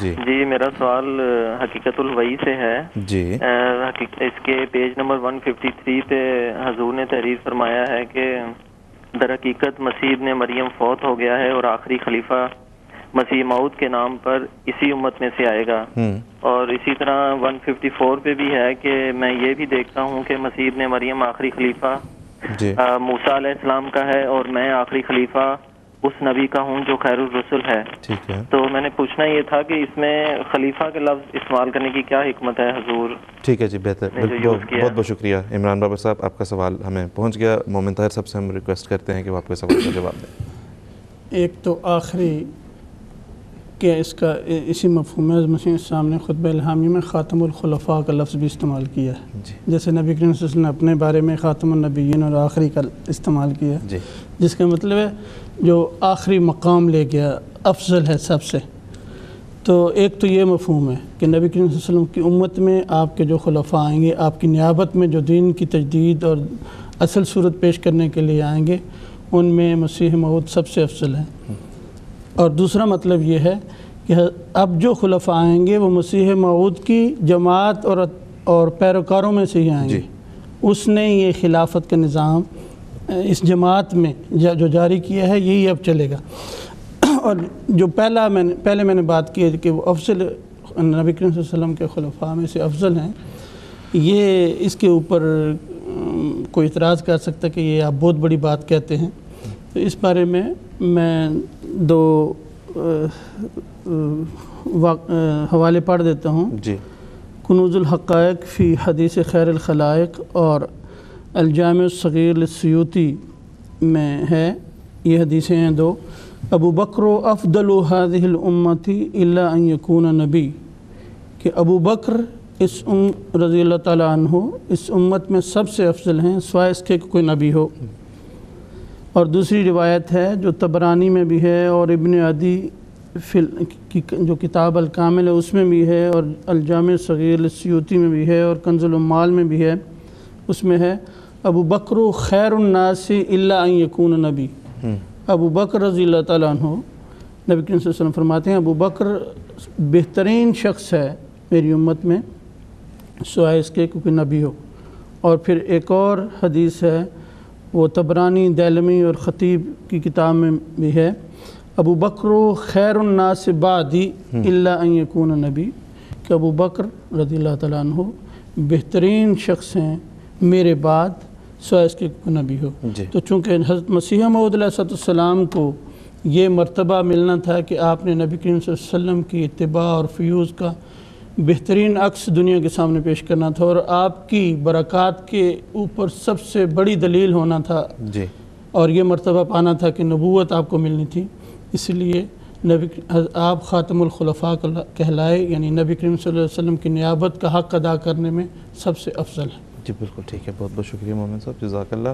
جی میرا سوال حقیقت الوحی سے ہے. جی اس کے پیج نمبر 153 پہ حضور نے تحریر فرمایا ہے کہ در حقیقت مسیح ابن مریم فوت ہو گیا ہے اور آخری خلیفہ مسیح موعود کے نام پر اسی امت میں سے آئے گا. اور اسی طرح 154 پہ بھی ہے کہ میں یہ بھی دیکھتا ہوں کہ مسیح ابن مریم آخری خلیفہ موسیٰ علیہ السلام کا ہے اور میں آخری خلیفہ اس نبی کا ہوں جو خیر الرسل ہے. ٹھیک ہے. تو میں نے پوچھنا یہ تھا کہ اس میں خلیفہ کے لفظ استعمال کرنے کی کیا حکمت ہے حضور؟ ٹھیک ہے جی، بہتر، بہت بہت شکریہ عمران بابا صاحب، آپ کا سوال ہمیں پہنچ گیا. مومن طاہر صاحب سے ہم ریکویسٹ کرتے ہیں کہ وہ آپ کے سوال کا جواب دیں. ایک تو آخری کہ اس کا اسی مفہوم ہے مسیح السلام نے خطبہ الہامی میں خاتم الخلفاء کا لفظ بھی استعمال کیا ہے. جیسے نبی کریم صلی اللہ علیہ وسلم نے اپنے بارے میں خاتم النبیین اور آخری کا استعمال کیا ہے، جس کا مطلب ہے جو آخری مقام لے گیا، افضل ہے سب سے. تو ایک تو یہ مفہوم ہے کہ نبی کریم صلی اللہ علیہ وسلم کی امت میں آپ کے جو خلفاء آئیں گے، آپ کی نیابت میں جو دین کی تجدید اور اصل صورت پیش کرنے کے لیے آئیں گے، ان میں مسیح موعود سب سے افضل ہے. اور دوسرا مطلب یہ ہے کہ اب جو خلفاء آئیں گے وہ مسیح موعود کی جماعت اور پیروکاروں میں سے ہی آئیں گے. اس نے یہ خلافت کا نظام اس جماعت میں جو جاری کیا ہے یہی اب چلے گا. اور جو پہلے میں نے بات کی ہے کہ وہ افضل نبی کریم صلی اللہ علیہ وسلم کے خلفاء میں سے افضل ہیں، یہ اس کے اوپر کوئی اعتراض کر سکتا کہ یہ آپ بہت بڑی بات کہتے ہیں. تو اس بارے میں دو حوالے پڑھ دیتا ہوں. کنوز الحقائق فی حدیث خیر الخلائق اور الجامع الصغیر للسیوطی میں ہے. یہ حدیثیں ہیں دو. ابو بکر افضل هذه الامة الا ان يكون نبی، کہ ابو بکر رضی اللہ تعالیٰ عنہ اس امت میں سب سے افضل ہیں سوائے اس کے کوئی نبی ہو. اور دوسری روایت ہے جو طبرانی میں بھی ہے اور ابن عدی کی جو کتاب الکامل ہے اس میں بھی ہے، اور الجامع صغیر للسیوطی میں بھی ہے، اور کنز العمال میں بھی ہے. اس میں ہے ابو بکر خیر الناس الا ان یکون نبی. ابو بکر رضی اللہ تعالیٰ عنہ، نبی کریم صلی اللہ علیہ وسلم فرماتے ہیں ابو بکر بہترین شخص ہے میری امت میں سوائے اس کے کوئی نبی ہو. اور پھر ایک اور حدیث ہے وہ طبرانی، دیلمی اور خطیب کی کتاب میں بھی ہے، ابو بکر خیر الناس بعدی الا ان یکون نبی، کہ ابو بکر رضی اللہ تعالیٰ عنہ بہترین شخص ہیں میرے بعد سوائے اس کے کوئی نبی ہو. تو چونکہ حضرت مسیح موعود علیہ السلام کو یہ مرتبہ ملنا تھا کہ آپ نے نبی کریم صلی اللہ علیہ وسلم کی اتباع اور فیوز کا بہترین عکس دنیا کے سامنے پیش کرنا تھا، اور آپ کی برکات کے اوپر سب سے بڑی دلیل ہونا تھا، اور یہ مرتبہ پانا تھا کہ نبوت آپ کو ملنی تھی. اس لیے آپ خاتم الخلفاء کہلائے، یعنی نبی کریم صلی اللہ علیہ وسلم کی نیابت کا حق ادا کرنے میں سب سے افضل ہیں. جی بالکل ٹھیک ہے، بہت بہت شکریہ مومن صاحب، جزاک اللہ.